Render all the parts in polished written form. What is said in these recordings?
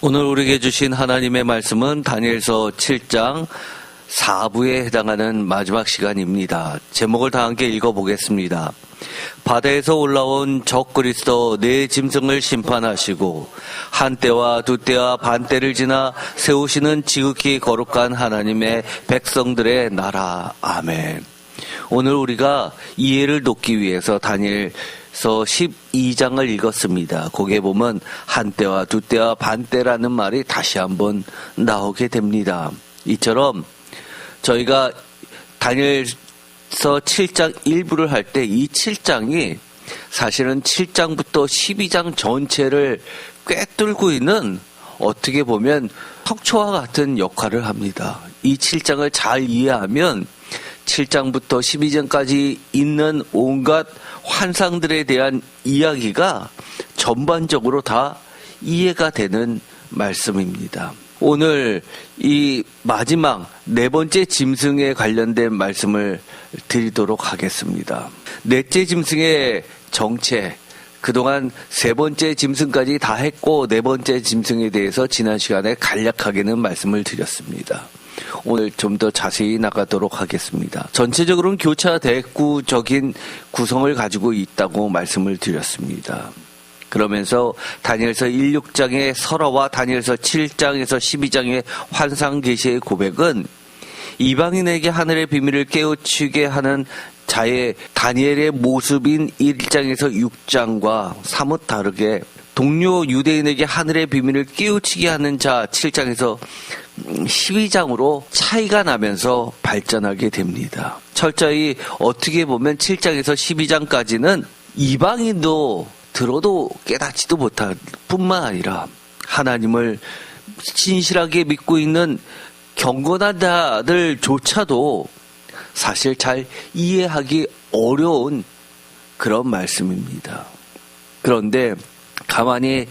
오늘 우리에게 주신 하나님의 말씀은 다니엘서 7장 4부에 해당하는 마지막 시간입니다. 제목을 다 함께 읽어보겠습니다. 바다에서 올라온 적그리스도 네 짐승을 심판하시고 한때와 두때와 반때를 지나 세우시는 지극히 거룩한 하나님의 백성들의 나라. 아멘. 오늘 우리가 이해를 돕기 위해서 다니엘서 12장을 읽었습니다. 거기에 보면 한때와 두때와 반때라는 말이 다시 한번 나오게 됩니다. 이처럼 저희가 다니엘서 7장 1부를 할 때 이 7장이 사실은 7장부터 12장 전체를 꿰뚫고 있는, 어떻게 보면 척초와 같은 역할을 합니다. 이 7장을 잘 이해하면 7장부터 12장까지 있는 온갖 환상들에 대한 이야기가 전반적으로 다 이해가 되는 말씀입니다. 오늘 이 마지막 네 번째 짐승에 관련된 말씀을 드리도록 하겠습니다. 넷째 짐승의 정체, 그동안 세 번째 짐승까지 다 했고 네 번째 짐승에 대해서 지난 시간에 간략하게는 말씀을 드렸습니다. 오늘 좀 더 자세히 나가도록 하겠습니다. 전체적으로는 교차 대구적인 구성을 가지고 있다고 말씀을 드렸습니다. 그러면서 다니엘서 1, 6장의 설화와 다니엘서 7장에서 12장의 환상 계시의 고백은 이방인에게 하늘의 비밀을 깨우치게 하는 자의 다니엘의 모습인 1장에서 6장과 사뭇 다르게 동료 유대인에게 하늘의 비밀을 깨우치게 하는 자 7장에서 12장으로 차이가 나면서 발전하게 됩니다. 철저히 어떻게 보면 7장에서 12장까지는 이방인도 들어도 깨닫지도 못할 뿐만 아니라 하나님을 진실하게 믿고 있는 경건한 자들조차도 사실 잘 이해하기 어려운 그런 말씀입니다. 그런데 가만히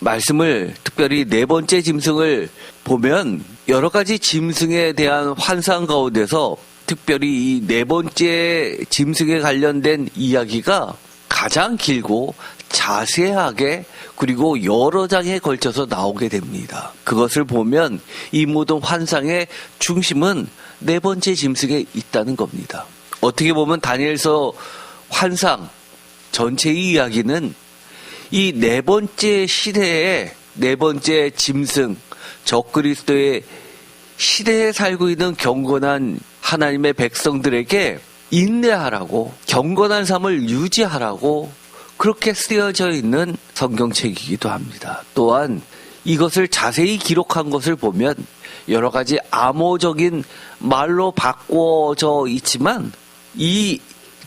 말씀을, 특별히 네 번째 짐승을 보면 여러 가지 짐승에 대한 환상 가운데서 특별히 이 네 번째 짐승에 관련된 이야기가 가장 길고 자세하게 그리고 여러 장에 걸쳐서 나오게 됩니다. 그것을 보면 이 모든 환상의 중심은 네 번째 짐승에 있다는 겁니다. 어떻게 보면 다니엘서 환상 전체의 이야기는 이 네 번째 시대의 네 번째 짐승, 적그리스도의 시대에 살고 있는 경건한 하나님의 백성들에게 인내하라고, 경건한 삶을 유지하라고 그렇게 쓰여져 있는 성경책이기도 합니다. 또한 이것을 자세히 기록한 것을 보면 여러 가지 암호적인 말로 바꿔져 있지만 이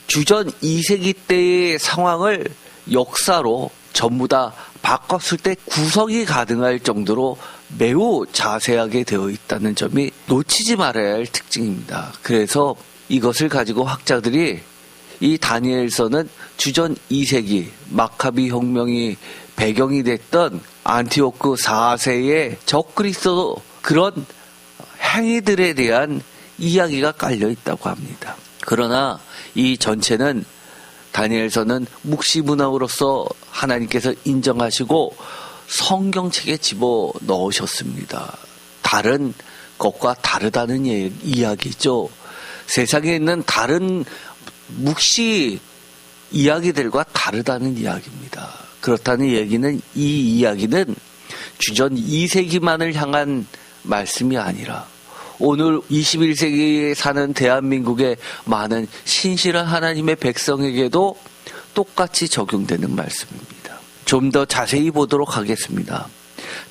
주전 2세기 때의 상황을 역사로 전부 다 바꿨을 때 구성이 가능할 정도로 매우 자세하게 되어 있다는 점이 놓치지 말아야 할 특징입니다. 그래서 이것을 가지고 학자들이 이 다니엘서는 주전 2세기 마카비 혁명이 배경이 됐던 안티오크 4세의 적그리스도 그런 행위들에 대한 이야기가 깔려 있다고 합니다. 그러나 이 전체는 다니엘서는 묵시문학으로서 하나님께서 인정하시고 성경책에 집어 넣으셨습니다. 다른 것과 다르다는 이야기죠. 세상에 있는 다른 묵시 이야기들과 다르다는 이야기입니다. 그렇다는 얘기는 이 이야기는 주전 2세기만을 향한 말씀이 아니라 오늘 21세기에 사는 대한민국의 많은 신실한 하나님의 백성에게도 똑같이 적용되는 말씀입니다. 좀 더 자세히 보도록 하겠습니다.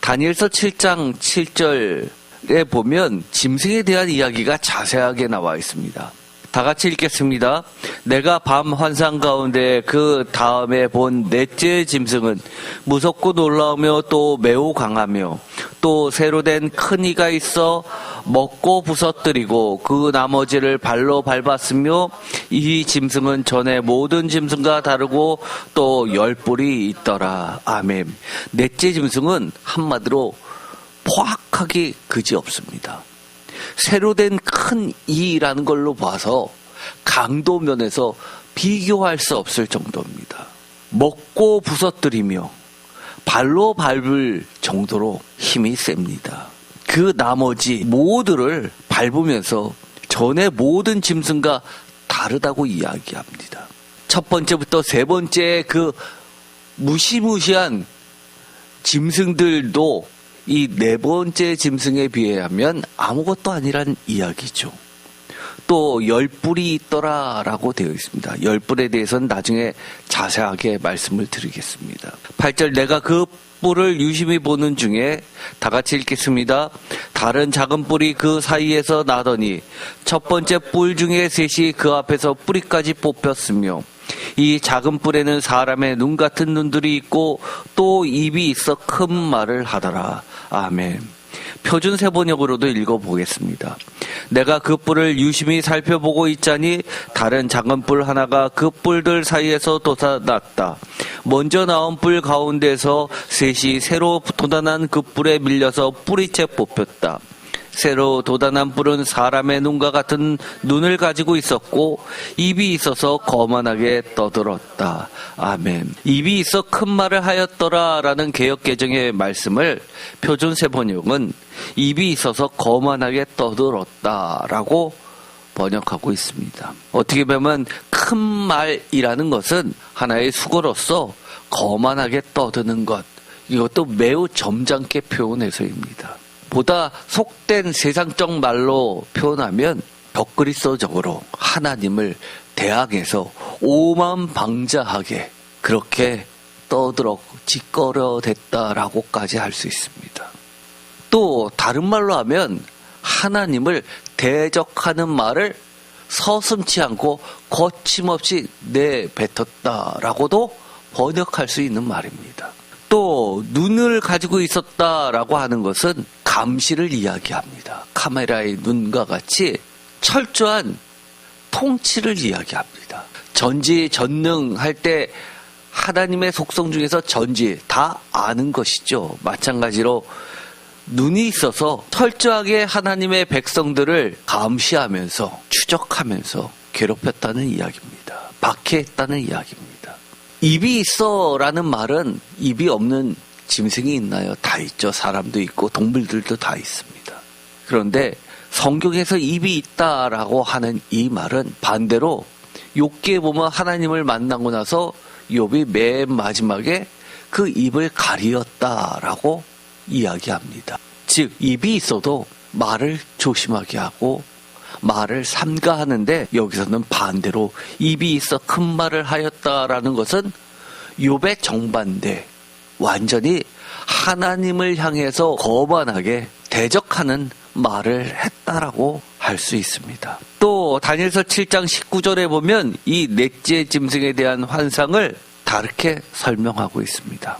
다니엘서 7장 7절에 보면 짐승에 대한 이야기가 자세하게 나와 있습니다. 다 같이 읽겠습니다. 내가 밤 환상 가운데 그 다음에 본 넷째 짐승은 무섭고 놀라우며 또 매우 강하며 또 새로 된 큰 이가 있어 먹고 부서뜨리고 그 나머지를 발로 밟았으며 이 짐승은 전에 모든 짐승과 다르고 또 10뿔이 있더라. 아멘. 넷째 짐승은 한마디로 포악하기 그지없습니다. 새로 된 큰 이라는 걸로 봐서 강도 면에서 비교할 수 없을 정도입니다. 먹고 부서뜨리며 발로 밟을 정도로 힘이 셉니다. 그 나머지 모두를 밟으면서 전의 모든 짐승과 다르다고 이야기합니다. 첫 번째부터 세 번째 그 무시무시한 짐승들도 이 네 번째 짐승에 비하면 아무것도 아니란 이야기죠. 또 10뿔이 있더라라고 되어 있습니다. 10뿔에 대해서는 나중에 자세하게 말씀을 드리겠습니다. 8절 내가 그 뿔을 유심히 보는 중에 다 같이 읽겠습니다. 다른 작은 뿔이 그 사이에서 나더니 첫 번째 뿔 중에 셋이 그 앞에서 뿌리까지 뽑혔으며 이 작은 뿔에는 사람의 눈 같은 눈들이 있고 또 입이 있어 큰 말을 하더라. 아멘. 표준 세번역으로도 읽어보겠습니다. 내가 그 뿔을 유심히 살펴보고 있자니 다른 작은 뿔 하나가 그 뿔들 사이에서 돋아났다. 먼저 나온 뿔 가운데서 셋이 새로 돋아난 그 뿔에 밀려서 뿌리채 뽑혔다. 새로 돋아난 뿔은 사람의 눈과 같은 눈을 가지고 있었고 입이 있어서 거만하게 떠들었다. 아멘. 입이 있어 큰 말을 하였더라 라는 개역개정의 말씀을 표준 세번역은 입이 있어서 거만하게 떠들었다 라고 번역하고 있습니다. 어떻게 보면 큰 말이라는 것은 하나의 수거로서 거만하게 떠드는 것, 이것도 매우 점잖게 표현해서입니다. 보다 속된 세상적 말로 표현하면 벽그리스도적으로 하나님을 대항해서 오만방자하게 그렇게 떠들어 짓거려댔다라고까지 할 수 있습니다. 또 다른 말로 하면 하나님을 대적하는 말을 서슴지 않고 거침없이 내뱉었다라고도 번역할 수 있는 말입니다. 또 눈을 가지고 있었다라고 하는 것은 감시를 이야기합니다. 카메라의 눈과 같이 철저한 통치를 이야기합니다. 전지전능할 때 하나님의 속성 중에서 전지 다 아는 것이죠. 마찬가지로 눈이 있어서 철저하게 하나님의 백성들을 감시하면서 추적하면서 괴롭혔다는 이야기입니다. 박해했다는 이야기입니다. 입이 있어 라는 말은 입이 없는 짐승이 있나요? 다 있죠. 사람도 있고 동물들도 다 있습니다. 그런데 성경에서 입이 있다라고 하는 이 말은 반대로 욥기에 보면 하나님을 만나고 나서 욥이 맨 마지막에 그 입을 가리었다라고 이야기합니다. 즉 입이 있어도 말을 조심하게 하고 말을 삼가하는데 여기서는 반대로 입이 있어 큰 말을 하였다라는 것은 욥의 정반대, 완전히 하나님을 향해서 거만하게 대적하는 말을 했다라고 할 수 있습니다. 또 다니엘서 7장 19절에 보면 이 넷째 짐승에 대한 환상을 다르게 설명하고 있습니다.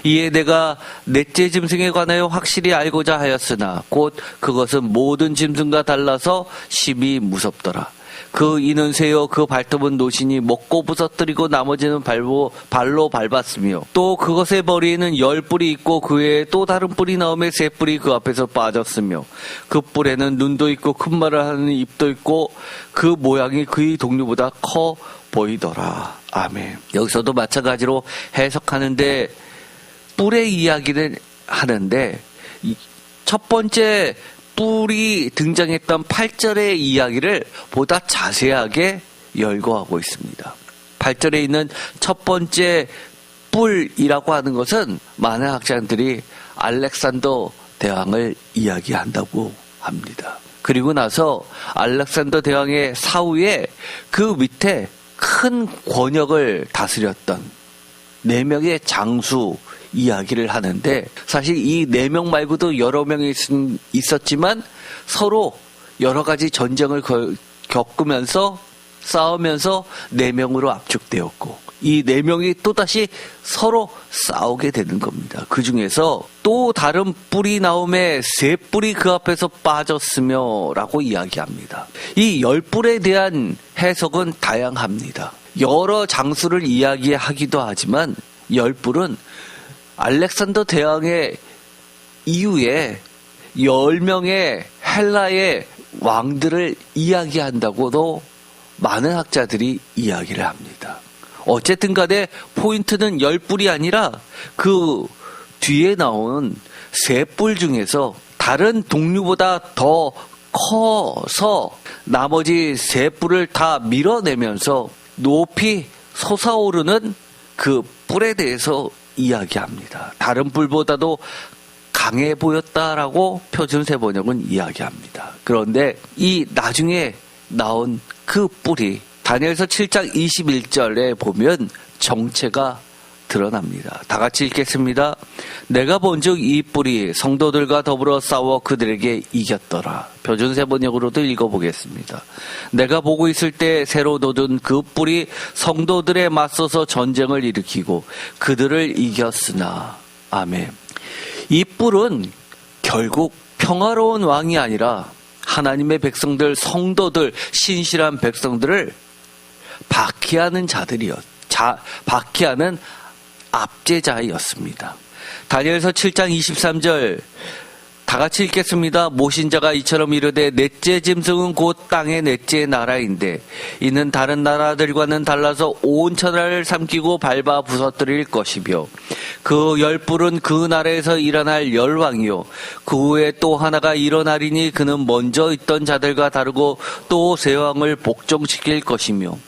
이에 내가 넷째 짐승에 관하여 확실히 알고자 하였으나 곧 그것은 모든 짐승과 달라서 심히 무섭더라. 그 이는 새요 그 발톱은 노신이 먹고 부서뜨리고 나머지는 발로 밟았으며 또 그것의 머리에는 10뿔이 있고 그 외에 또 다른 뿔이 나오며 3뿔이 그 앞에서 빠졌으며 그 뿔에는 눈도 있고 큰 말을 하는 입도 있고 그 모양이 그의 동류보다 커 보이더라. 아멘. 여기서도 마찬가지로 해석하는데 뿔의 이야기를 하는데 첫 번째 뿔이 등장했던 8절의 이야기를 보다 자세하게 열거하고 있습니다. 8절에 있는 첫 번째 뿔이라고 하는 것은 많은 학자들이 알렉산더 대왕을 이야기한다고 합니다. 그리고 나서 알렉산더 대왕의 사후에 그 밑에 큰 권역을 다스렸던 4명의 장수 이야기를 하는데 사실 이 4명 말고도 여러 명이 있었지만 서로 여러 가지 전쟁을 겪으면서 싸우면서 4명으로 압축되었고 이 4명이 또다시 서로 싸우게 되는 겁니다. 그 중에서 또 다른 뿔이 나오매 3뿔이 그 앞에서 빠졌으며 라고 이야기합니다. 이 10뿔에 대한 해석은 다양합니다. 여러 장수를 이야기하기도 하지만 10뿔은 알렉산더 대왕의 이후에 10명의 헬라의 왕들을 이야기한다고도 많은 학자들이 이야기를 합니다. 어쨌든 간에 포인트는 10뿔이 아니라 그 뒤에 나온 3뿔 중에서 다른 동류보다 더 커서 나머지 3뿔을 다 밀어내면서 높이 솟아오르는 그 뿔에 대해서 이야기합니다. 다른 뿔보다도 강해 보였다라고 표준세 번역은 이야기합니다. 그런데 이 나중에 나온 그 뿔이 다니엘서 7장 21절에 보면 정체가 드러납니다. 다 같이 읽겠습니다. 내가 본즉 이 뿔이 성도들과 더불어 싸워 그들에게 이겼더라. 표준세 번역으로도 읽어보겠습니다. 내가 보고 있을 때 새로 돋은 그 뿔이 성도들에 맞서서 전쟁을 일으키고 그들을 이겼으나. 아멘. 이 뿔은 결국 평화로운 왕이 아니라 하나님의 백성들, 성도들, 신실한 백성들을 박해하는 박해하는 압제자였습니다. 다니엘서 7장 23절 다 같이 읽겠습니다. 모신자가 이처럼 이르되 넷째 짐승은 곧 땅의 넷째 나라인데 이는 다른 나라들과는 달라서 온 천하를 삼키고 밟아 부서뜨릴 것이며 그 10뿔은 그 나라에서 일어날 10왕이요 그 후에 또 하나가 일어나리니 그는 먼저 있던 자들과 다르고 또 새 왕을 복종시킬 것이며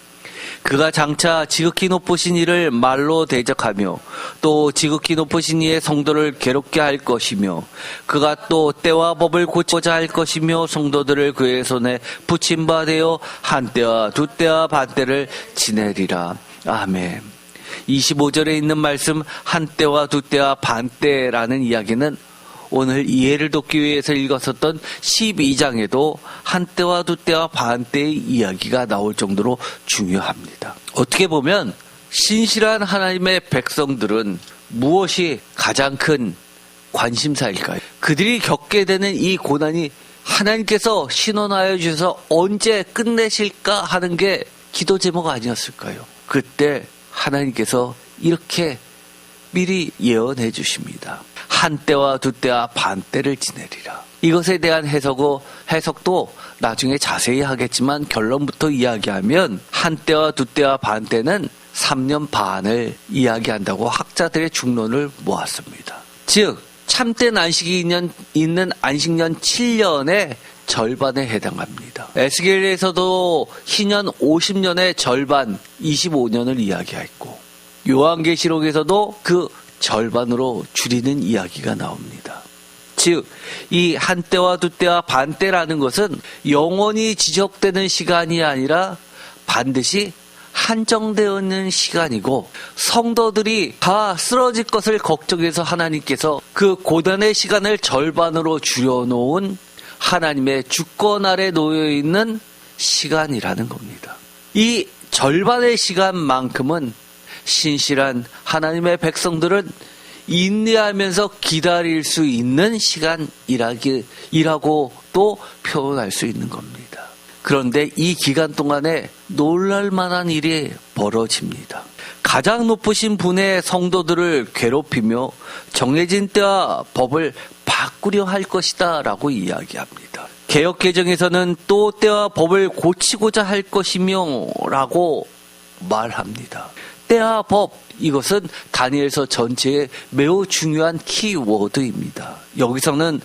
그가 장차 지극히 높으신 이를 말로 대적하며 또 지극히 높으신 이의 성도를 괴롭게 할 것이며 그가 또 때와 법을 고치고자 할 것이며 성도들을 그의 손에 붙임 바 되어 한 때와 두 때와 반 때를 지내리라. 아멘. 25절에 있는 말씀 한 때와 두 때와 반 때라는 이야기는 오늘 이해를 돕기 위해서 읽었었던 12장에도 한때와 두때와 반때의 이야기가 나올 정도로 중요합니다. 어떻게 보면 신실한 하나님의 백성들은 무엇이 가장 큰 관심사일까요? 그들이 겪게 되는 이 고난이 하나님께서 신원하여 주셔서 언제 끝내실까 하는 게 기도 제목 아니었을까요? 그때 하나님께서 이렇게 미리 예언해 주십니다. 한 때와 두 때와 반 때를 지내리라. 이것에 대한 해석도 나중에 자세히 하겠지만 결론부터 이야기하면 한 때와 두 때와 반 때는 3년 반을 이야기한다고 학자들의 중론을 모았습니다. 즉 참된 안식이 있는 안식년 7년의 절반에 해당합니다. 에스겔에서도 희년 50년의 절반 25년을 이야기했고 요한계시록에서도 그 절반으로 줄이는 이야기가 나옵니다. 즉, 이 한때와 두때와 반때라는 것은 영원히 지속되는 시간이 아니라 반드시 한정되어 있는 시간이고 성도들이 다 쓰러질 것을 걱정해서 하나님께서 그 고단의 시간을 절반으로 줄여놓은 하나님의 주권 아래 놓여있는 시간이라는 겁니다. 이 절반의 시간만큼은 신실한 하나님의 백성들은 인내하면서 기다릴 수 있는 시간이라고 또 표현할 수 있는 겁니다. 그런데 이 기간 동안에 놀랄 만한 일이 벌어집니다. 가장 높으신 분의 성도들을 괴롭히며 정해진 때와 법을 바꾸려 할 것이다 라고 이야기합니다. 개역개정에서는 또 때와 법을 고치고자 할 것이며 라고 말합니다. 때와 법, 이것은 다니엘서 전체의 매우 중요한 키워드입니다. 여기서는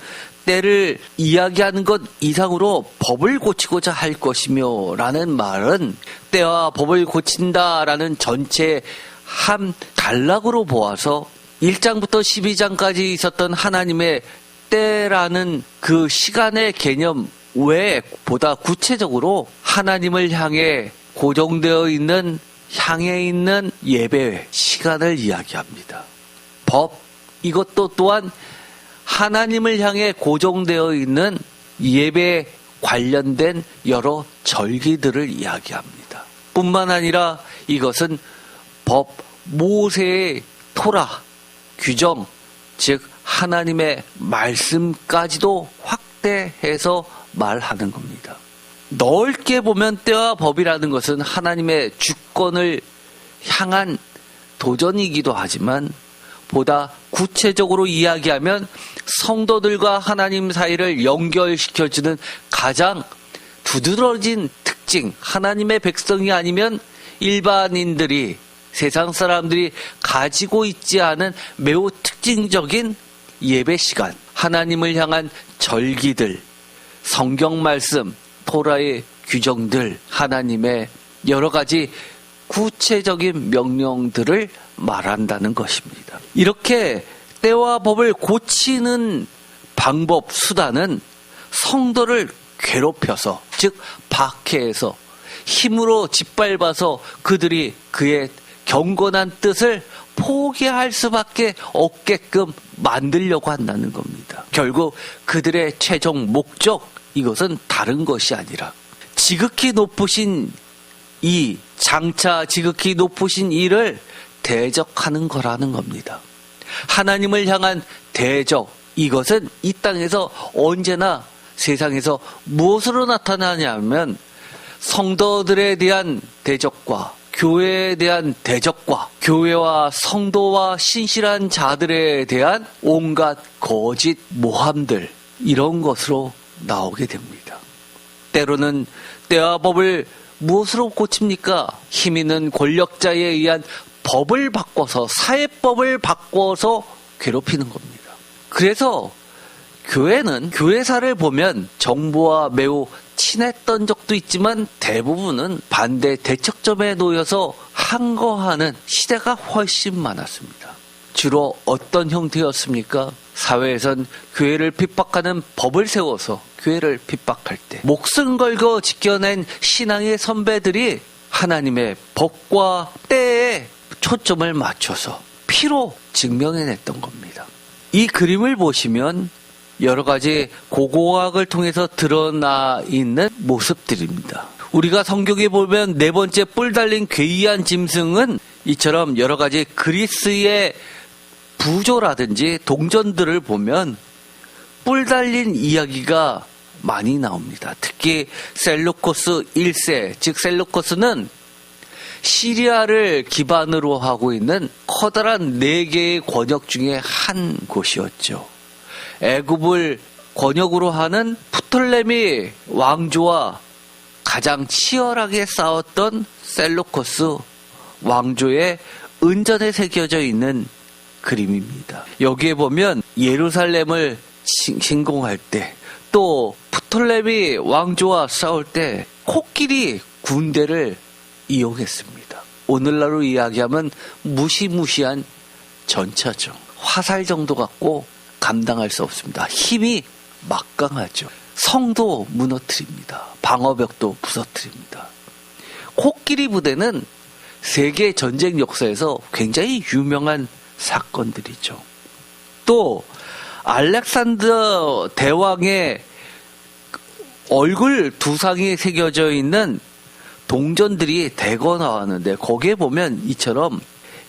때를 이야기하는 것 이상으로 법을 고치고자 할 것이며 라는 말은 때와 법을 고친다라는 전체 한 단락으로 보아서 1장부터 12장까지 있었던 하나님의 때라는 그 시간의 개념 외에 보다 구체적으로 하나님을 향해 고정되어 있는 예배 시간을 이야기합니다. 법, 이것도 또한 하나님을 향해 고정되어 있는 예배에 관련된 여러 절기들을 이야기합니다. 뿐만 아니라 이것은 법, 모세의 토라, 규정, 즉 하나님의 말씀까지도 확대해서 말하는 겁니다. 넓게 보면 때와 법이라는 것은 하나님의 주권을 향한 도전이기도 하지만 보다 구체적으로 이야기하면 성도들과 하나님 사이를 연결시켜주는 가장 두드러진 특징, 하나님의 백성이 아니면 일반인들이 세상 사람들이 가지고 있지 않은 매우 특징적인 예배 시간, 하나님을 향한 절기들, 성경 말씀, 토라의 규정들, 하나님의 여러 가지 구체적인 명령들을 말한다는 것입니다. 이렇게 때와 법을 고치는 방법, 수단은 성도를 괴롭혀서, 즉 박해해서 힘으로 짓밟아서 그들이 그의 경건한 뜻을 포기할 수밖에 없게끔 만들려고 한다는 겁니다. 결국 그들의 최종 목적, 이것은 다른 것이 아니라 지극히 높으신 이 장차 지극히 높으신 이를 대적하는 거라는 겁니다. 하나님을 향한 대적, 이것은 이 땅에서 언제나 세상에서 무엇으로 나타나냐면 성도들에 대한 대적과 교회에 대한 대적과 교회와 성도와 신실한 자들에 대한 온갖 거짓 모함들, 이런 것으로 나오게 됩니다. 때로는 때와 법을 무엇으로 고칩니까? 힘 있는 권력자에 의한 법을 바꿔서, 사회법을 바꿔서 괴롭히는 겁니다. 그래서 교회는, 교회사를 보면 정부와 매우 친했던 적도 있지만 대부분은 반대 대척점에 놓여서 항거하는 시대가 훨씬 많았습니다. 주로 어떤 형태였습니까? 사회에선 교회를 핍박하는 법을 세워서 교회를 핍박할 때 목숨 걸고 지켜낸 신앙의 선배들이 하나님의 법과 때에 초점을 맞춰서 피로 증명해냈던 겁니다. 이 그림을 보시면 여러 가지 고고학을 통해서 드러나 있는 모습들입니다. 우리가 성경에 보면 네 번째 뿔 달린 괴이한 짐승은 이처럼 여러 가지 그리스의 부조라든지 동전들을 보면 뿔 달린 이야기가 많이 나옵니다. 특히 셀루코스 1세, 즉 셀루코스는 시리아를 기반으로 하고 있는 커다란 4개의 권역 중에 한 곳이었죠. 애굽을 권역으로 하는 프톨레미 왕조와 가장 치열하게 싸웠던 셀루코스 왕조의 은전에 새겨져 있는 그림입니다. 여기에 보면 예루살렘을 침공할 때, 또 프톨레미 왕조와 싸울 때 코끼리 군대를 이용했습니다. 오늘날로 이야기하면 무시무시한 전차죠. 화살 정도 갖고 감당할 수 없습니다. 힘이 막강하죠. 성도 무너뜨립니다. 방어벽도 부서뜨립니다. 코끼리 부대는 세계 전쟁 역사에서 굉장히 유명한 사건들이죠. 또 알렉산더 대왕의 얼굴 두상이 새겨져 있는 동전들이 대거 나왔는데 거기에 보면 이처럼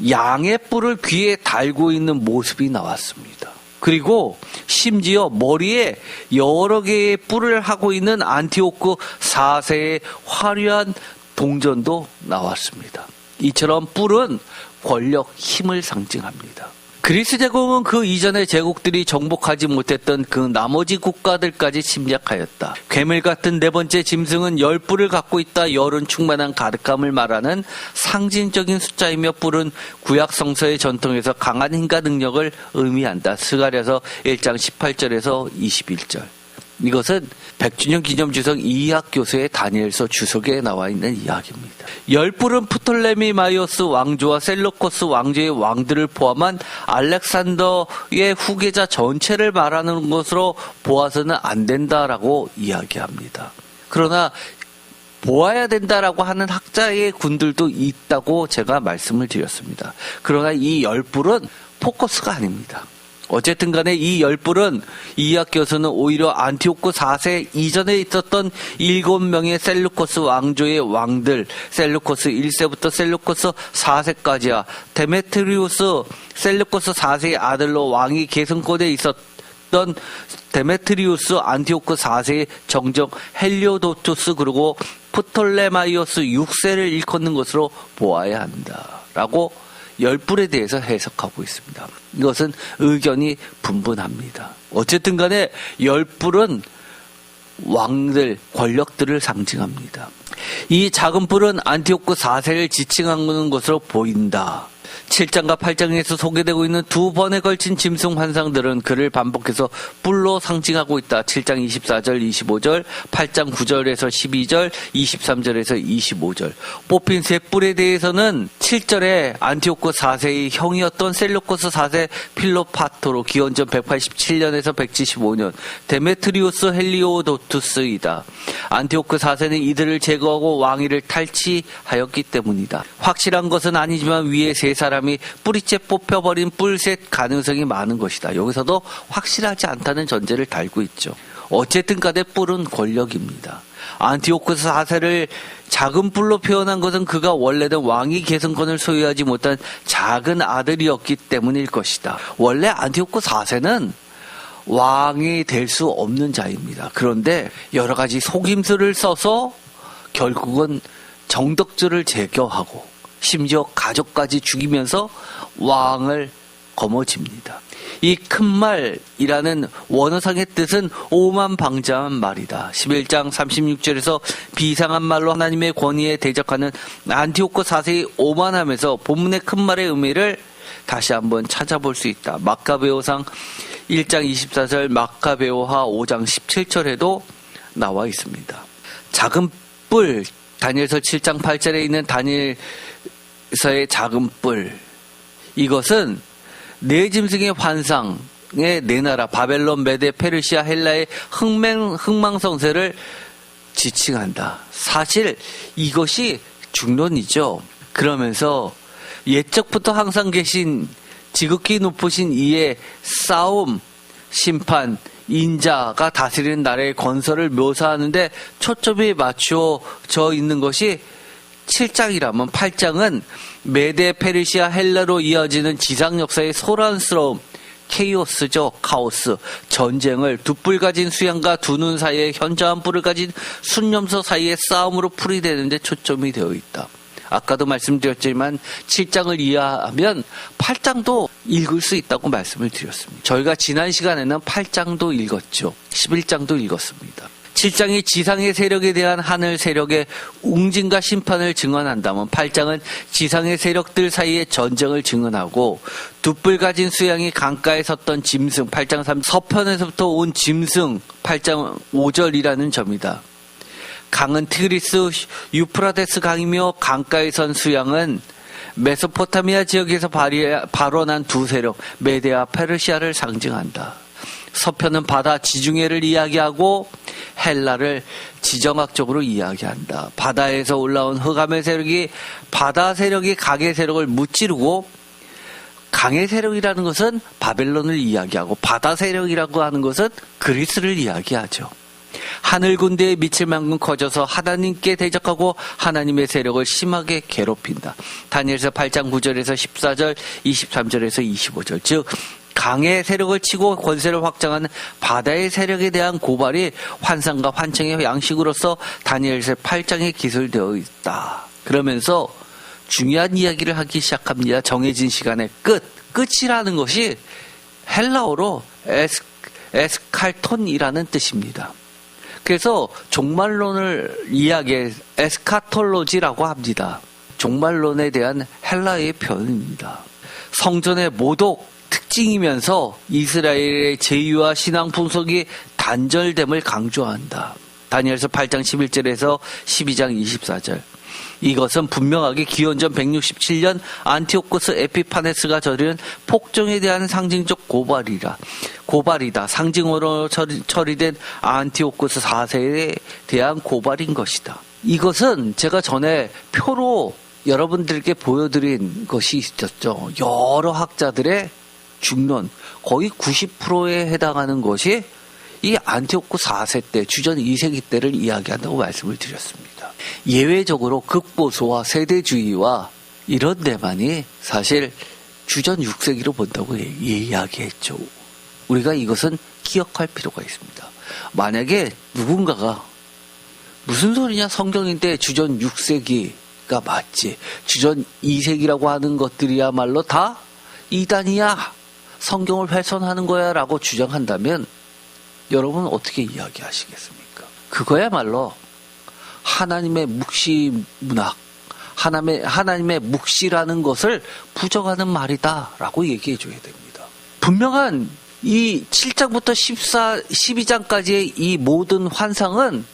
양의 뿔을 귀에 달고 있는 모습이 나왔습니다. 그리고 심지어 머리에 여러 개의 뿔을 하고 있는 안티오크 4세의 화려한 동전도 나왔습니다. 이처럼 뿔은 권력, 힘을 상징합니다. 그리스 제국은 그 이전의 제국들이 정복하지 못했던 그 나머지 국가들까지 침략하였다. 괴물 같은 네 번째 짐승은 10뿔을 갖고 있다. 열은 충만한 가득함을 말하는 상징적인 숫자이며 뿔은 구약 성서의 전통에서 강한 힘과 능력을 의미한다. 스가랴서 1장 18절에서 21절. 이것은 100주년 기념 주석 2학 교수의 다니엘서 주석에 나와 있는 이야기입니다. 10뿔은 프톨레미 마이오스 왕조와 셀루코스 왕조의 왕들을 포함한 알렉산더의 후계자 전체를 말하는 것으로 보아서는 안 된다라고 이야기합니다. 그러나 보아야 된다라고 하는 학자의 군들도 있다고 제가 말씀을 드렸습니다. 그러나 이 10뿔은 포커스가 아닙니다. 어쨌든 간에 이 10뿔은 이학 교수는 오히려 안티오크 4세 이전에 있었던 7명의 셀루코스 왕조의 왕들, 셀루코스 1세부터 셀루코스 4세까지야 데메트리우스 셀루코스 4세의 아들로 왕이 계승권에 있었던 데메트리우스 안티오크 4세의 정적 헬리오도투스 그리고 프톨레마이오스 6세를 일컫는 것으로 보아야 한다라고 10뿔에 대해서 해석하고 있습니다. 이것은 의견이 분분합니다. 어쨌든 간에 10뿔은 왕들, 권력들을 상징합니다. 이 작은 뿔은 안티오쿠 4세를 지칭하는 것으로 보인다. 7장과 8장에서 소개되고 있는 두 번에 걸친 짐승 환상들은 그를 반복해서 뿔로 상징하고 있다. 7장 24절, 25절, 8장 9절에서 12절, 23절에서 25절. 뽑힌 세 뿔에 대해서는 7절에 안티오쿠 4세의 형이었던 셀루코스 4세 필로파토로 기원전 187년에서 175년 데메트리우스 헬리오도투스이다. 안티오쿠 4세는 이들을 제거하고 왕위를 탈취하였기 때문이다. 확실한 것은 아니지만 위에 세 사람이 뿌리째 뽑혀버린 뿔셋 가능성이 많은 것이다. 여기서도 확실하지 않다는 전제를 달고 있죠. 어쨌든 간에 뿔은 권력입니다. 안티오쿠스 4세를 작은 뿔로 표현한 것은 그가 원래는 왕위 계승권을 소유하지 못한 작은 아들이었기 때문일 것이다. 원래 안티오쿠스 4세는 왕이 될 수 없는 자입니다. 그런데 여러 가지 속임수를 써서 결국은 정덕주를 제거하고 심지어 가족까지 죽이면서 왕을 거머쥡니다. 이 큰 말이라는 원어상의 뜻은 오만방자한 말이다. 11장 36절에서 비상한 말로 하나님의 권위에 대적하는 안티오쿠 4세의 오만함에서 본문의 큰 말의 의미를 다시 한번 찾아볼 수 있다. 마카베오상 1장 24절, 마카베오하 5장 17절에도 나와 있습니다. 작은 뿔, 다니엘서 7장 8절에 있는 다니엘서의 작은 뿔, 이것은 네 짐승의 환상의 네 나라 바벨론, 메데, 페르시아, 헬라의 흥망성쇠를 지칭한다. 사실 이것이 중론이죠. 그러면서 옛적부터 항상 계신 지극히 높으신 이의 싸움, 심판, 인자가 다스리는 나라의 건설을 묘사하는데 초점이 맞춰져 있는 것이 7장이라면 8장은 메데, 페르시아, 헬라로 이어지는 지상 역사의 소란스러움, 케이오스죠. 카오스. 전쟁을 두 뿔 가진 수양과 두 눈 사이에 현저한 뿔을 가진 순념소 사이의 싸움으로 풀이되는데 초점이 되어 있다. 아까도 말씀드렸지만 7장을 이해하면 8장도 읽을 수 있다고 말씀을 드렸습니다. 저희가 지난 시간에는 8장도 읽었죠. 11장도 읽었습니다. 7장이 지상의 세력에 대한 하늘 세력의 웅진과 심판을 증언한다면 8장은 지상의 세력들 사이의 전쟁을 증언하고 두 뿔 가진 수양이 강가에 섰던 짐승 8장 3 서편에서부터 온 짐승 8장 5절이라는 점이다. 강은 티그리스 유프라데스 강이며 강가에 선 수양은 메소포타미아 지역에서 발원한 두 세력 메데와 페르시아를 상징한다. 서편은 바다 지중해를 이야기하고 헬라를 지정학적으로 이야기한다. 바다에서 올라온 흑암의 세력이 바다 세력이 강의 세력을 무찌르고 강의 세력이라는 것은 바벨론을 이야기하고 바다 세력이라고 하는 것은 그리스를 이야기하죠. 하늘 군대의 빛을 만큼 커져서 하나님께 대적하고 하나님의 세력을 심하게 괴롭힌다. 다니엘서 8장 9절에서 14절, 23절에서 25절. 즉 강의 세력을 치고 권세를 확장하는 바다의 세력에 대한 고발이 환상과 환청의 양식으로서 다니엘서 8장에 기술되어 있다. 그러면서 중요한 이야기를 하기 시작합니다. 정해진 시간의 끝이라는 것이 헬라어로 에스칼톤이라는 뜻입니다. 그래서 종말론을 이야기해 에스카톨로지라고 합니다. 종말론에 대한 헬라어의 표현입니다. 성전의 모독 특징이면서 이스라엘의 제의와 신앙 분석이 단절됨을 강조한다. 다니엘서 8장 11절에서 12장 24절. 이것은 분명하게 기원전 167년 안티오코스 에피파네스가 저지른 폭정에 대한 상징적 고발이다. 상징어로 처리된 안티오코스 4세에 대한 고발인 것이다. 이것은 제가 전에 표로 여러분들께 보여드린 것이 있었죠. 여러 학자들의 중론, 거의 90%에 해당하는 것이 이 안티오코스 4세 때, 주전 2세기 때를 이야기한다고 말씀을 드렸습니다. 예외적으로 극보수와 세대주의와 이런 데만이 사실 주전 6세기로 본다고 이야기했죠. 우리가 이것은 기억할 필요가 있습니다. 만약에 누군가가 무슨 소리냐, 성경인데 주전 6세기가 맞지, 주전 2세기라고 하는 것들이야말로 다 이단이야, 성경을 훼손하는 거야 라고 주장한다면 여러분 어떻게 이야기하시겠습니까? 그거야말로 하나님의 묵시 문학, 하나님의 묵시라는 것을 부정하는 말이다라고 얘기해 줘야 됩니다. 분명한 이 7장부터 12장까지의 이 모든 환상은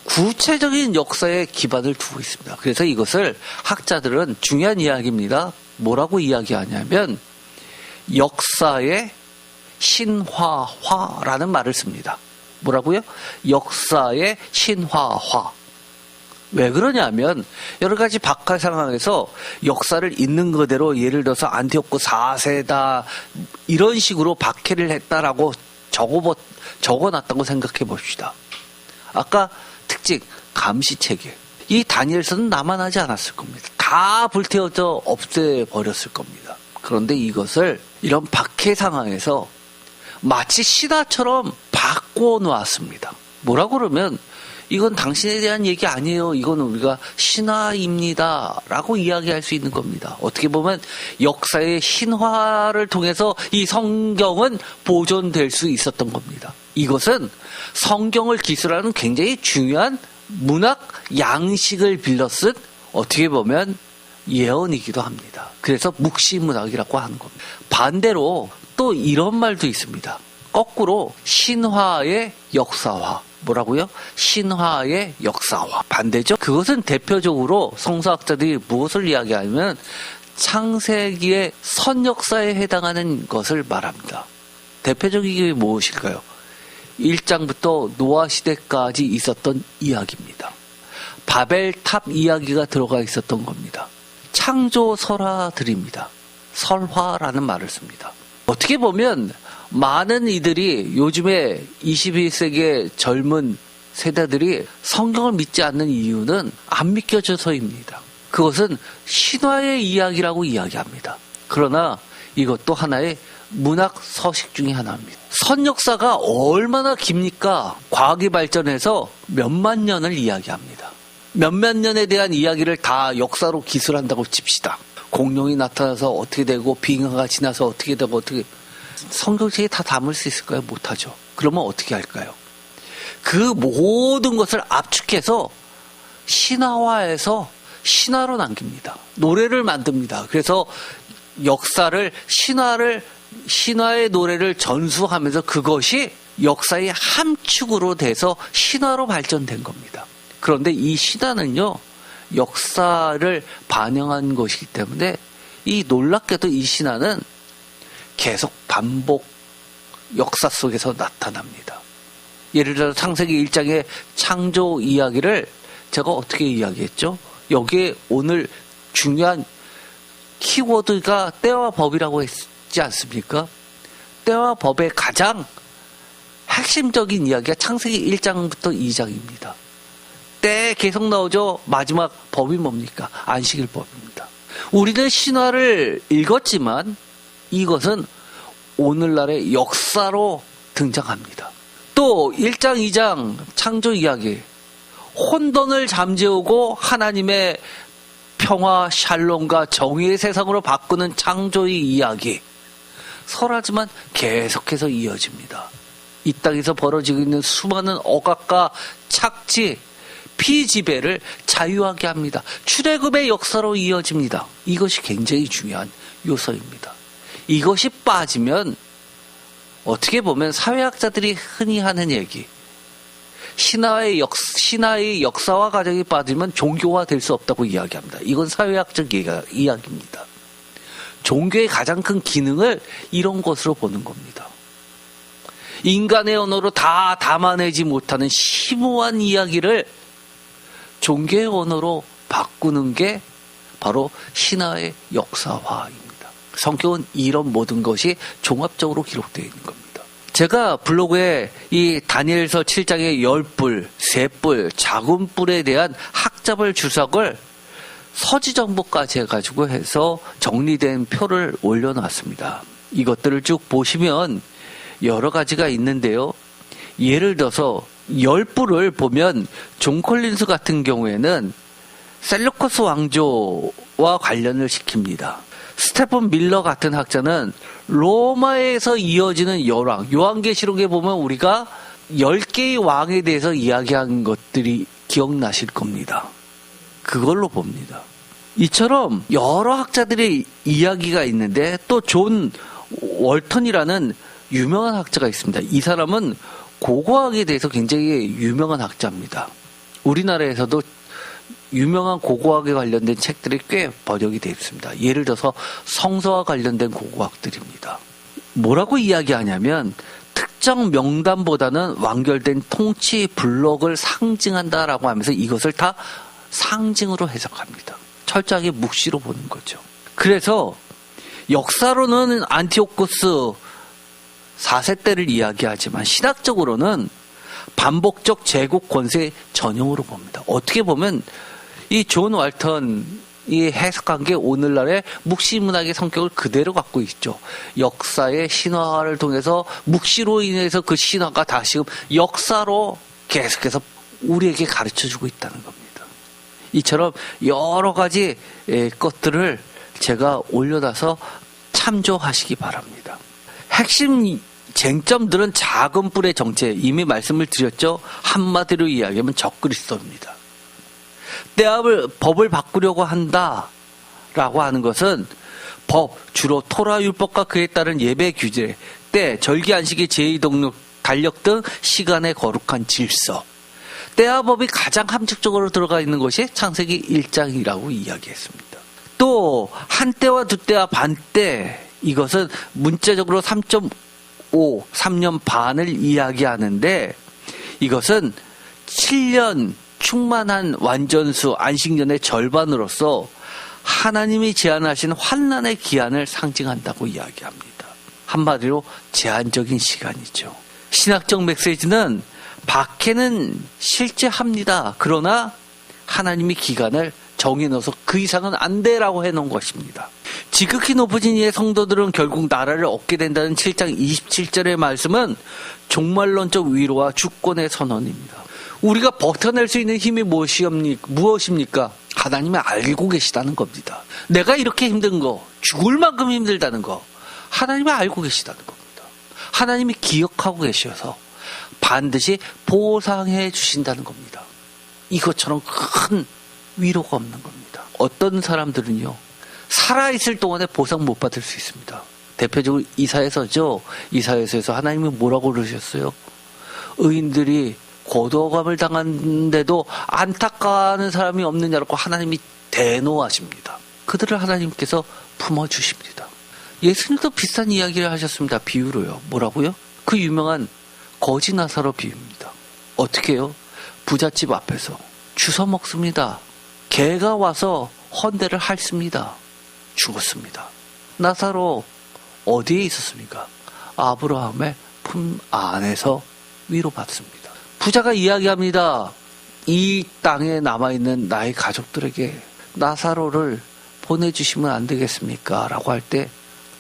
구체적인 역사에 기반을 두고 있습니다. 그래서 이것을 학자들은 중요한 이야기입니다. 뭐라고 이야기하냐면 역사의 신화화라는 말을 씁니다. 뭐라고요? 역사의 신화화. 왜 그러냐면 여러 가지 박하 상황에서 역사를 있는 그대로 예를 들어서 안티오코 4세다 이런 식으로 박해를 했다라고 적어놨다고 생각해 봅시다. 아까 특징 감시체계. 이 다니엘서는 남아나지 않았을 겁니다. 다 불태워져 없애버렸을 겁니다. 그런데 이것을 이런 박해 상황에서 마치 신화처럼 바꿔놓았습니다. 뭐라고 그러면 이건 당신에 대한 얘기 아니에요. 이건 우리가 신화입니다. 라고 이야기할 수 있는 겁니다. 어떻게 보면 역사의 신화를 통해서 이 성경은 보존될 수 있었던 겁니다. 이것은 성경을 기술하는 굉장히 중요한 문학 양식을 빌려 쓴 어떻게 보면 예언이기도 합니다. 그래서 묵시문학이라고 하는 겁니다. 반대로 또 이런 말도 있습니다. 거꾸로 신화의 역사화. 뭐라고요? 신화의 역사화. 반대죠? 그것은 대표적으로 성서학자들이 무엇을 이야기하냐면 창세기의 선역사에 해당하는 것을 말합니다. 대표적인 게 무엇일까요? 1장부터 노아 시대까지 있었던 이야기입니다. 바벨탑 이야기가 들어가 있었던 겁니다. 창조 설화들입니다. 설화라는 말을 씁니다. 어떻게 보면 많은 이들이 요즘에 21세기의 젊은 세대들이 성경을 믿지 않는 이유는 안 믿겨져서입니다. 그것은 신화의 이야기라고 이야기합니다. 그러나 이것도 하나의 문학 서식 중에 하나입니다. 선역사가 얼마나 깁니까? 과학이 발전해서 몇만 년을 이야기합니다. 몇몇 년에 대한 이야기를 다 역사로 기술한다고 칩시다. 공룡이 나타나서 어떻게 되고 빙하가 지나서 어떻게 되고 어떻게 성경책에 다 담을 수 있을까요? 못하죠. 그러면 어떻게 할까요? 그 모든 것을 압축해서 신화화해서 신화로 남깁니다. 노래를 만듭니다. 그래서 역사를 신화의 노래를 전수하면서 그것이 역사의 함축으로 돼서 신화로 발전된 겁니다. 그런데 이 신화는요, 역사를 반영한 것이기 때문에 이 놀랍게도 이 신화는 계속 반복 역사 속에서 나타납니다. 예를 들어 창세기 1장의 창조 이야기를 제가 어떻게 이야기했죠? 여기에 오늘 중요한 키워드가 때와 법이라고 했지 않습니까? 때와 법의 가장 핵심적인 이야기가 창세기 1장부터 2장입니다. 때 계속 나오죠. 마지막 법이 뭡니까? 안식일법입니다. 우리는 신화를 읽었지만 이것은 오늘날의 역사로 등장합니다. 또 1장, 2장 창조 이야기. 혼돈을 잠재우고 하나님의 평화, 샬롬과 정의의 세상으로 바꾸는 창조의 이야기. 설하지만 계속해서 이어집니다. 이 땅에서 벌어지고 있는 수많은 억압과 착취, 피지배를 자유하게 합니다. 출애굽의 역사로 이어집니다. 이것이 굉장히 중요한 요소입니다. 이것이 빠지면 어떻게 보면 사회학자들이 흔히 하는 얘기, 신화의 역사와 과정이 빠지면 종교화 될 수 없다고 이야기합니다. 이건 사회학적 이야기입니다. 종교의 가장 큰 기능을 이런 것으로 보는 겁니다. 인간의 언어로 다 담아내지 못하는 심오한 이야기를 종교의 언어로 바꾸는 게 바로 신화의 역사화입니다. 성경은 이런 모든 것이 종합적으로 기록되어 있는 겁니다. 제가 블로그에 이 다니엘서 7장의 10뿔, 3뿔, 작은 뿔에 대한 학자별 주석을 서지정보까지 해가지고 해서 정리된 표를 올려놨습니다. 이것들을 쭉 보시면 여러 가지가 있는데요. 예를 들어서 10뿔을 보면 존 콜린스 같은 경우에는 셀루커스 왕조와 관련을 시킵니다. 스테픈 밀러 같은 학자는 로마에서 이어지는 열왕, 요한계시록에 보면 우리가 10개의 왕에 대해서 이야기한 것들이 기억나실 겁니다. 그걸로 봅니다. 이처럼 여러 학자들의 이야기가 있는데 또 존 월턴이라는 유명한 학자가 있습니다. 이 사람은 고고학에 대해서 굉장히 유명한 학자입니다. 우리나라에서도 유명한 고고학에 관련된 책들이 꽤 번역이 되어 있습니다. 예를 들어서 성서와 관련된 고고학들입니다. 뭐라고 이야기하냐면 특정 명단보다는 완결된 통치 블록을 상징한다라고 하면서 이것을 다 상징으로 해석합니다. 철저하게 묵시로 보는 거죠. 그래서 역사로는 안티오코스 4세 때를 이야기하지만 신학적으로는 반복적 제국 권세 전형으로 봅니다. 어떻게 보면 이 존 월턴이 해석한 게 오늘날의 묵시문학의 성격을 그대로 갖고 있죠. 역사의 신화를 통해서 묵시로 인해서 그 신화가 다시금 역사로 계속해서 우리에게 가르쳐주고 있다는 겁니다. 이처럼 여러 가지 것들을 제가 올려놔서 참조하시기 바랍니다. 핵심 쟁점들은 작은 뿔의 정체, 이미 말씀을 드렸죠. 한마디로 이야기하면 적그리스도입니다. 법을 바꾸려고 한다라고 하는 것은 법, 주로 토라 율법과 그에 따른 예배 규제, 때, 절기 안식일 제의 동력, 달력 등 시간의 거룩한 질서, 때와 법이 가장 함축적으로 들어가 있는 것이 창세기 1장이라고 이야기했습니다. 또 한때와 두때와 반때, 이것은 문자적으로 3.5, 3년 반을 이야기하는데 이것은 7년 충만한 완전수 안식년의 절반으로서 하나님이 제한하신 환난의 기한을 상징한다고 이야기합니다. 한마디로 제한적인 시간이죠. 신학적 메시지는 박해는 실제합니다. 그러나 하나님이 기간을 정해놓아서 그 이상은 안 돼라고 해놓은 것입니다. 지극히 높으신 이의 성도들은 결국 나라를 얻게 된다는 7장 27절의 말씀은 종말론적 위로와 주권의 선언입니다. 우리가 버텨낼 수 있는 힘이 무엇입니까? 하나님이 알고 계시다는 겁니다. 내가 이렇게 힘든 거, 죽을 만큼 힘들다는 거, 하나님이 알고 계시다는 겁니다. 하나님이 기억하고 계셔서 반드시 보상해 주신다는 겁니다. 이것처럼 큰 위로가 없는 겁니다. 어떤 사람들은요, 살아있을 동안에 보상 못 받을 수 있습니다. 대표적으로 이사야서죠. 이사야서에서 하나님이 뭐라고 그러셨어요? 의인들이 고도감을 당하는데도 안타까워하는 사람이 없느냐고 하나님이 대노하십니다. 그들을 하나님께서 품어주십니다. 예수님도 비슷한 이야기를 하셨습니다. 비유로요. 뭐라고요? 그 유명한 거지 나사로 비유입니다. 어떻게 해요? 부잣집 앞에서 주워 먹습니다. 개가 와서 헌대를 핥습니다. 죽었습니다. 나사로 어디에 있었습니까? 아브라함의 품 안에서 위로받습니다. 부자가 이야기합니다. 이 땅에 남아있는 나의 가족들에게 나사로를 보내주시면 안 되겠습니까? 라고 할 때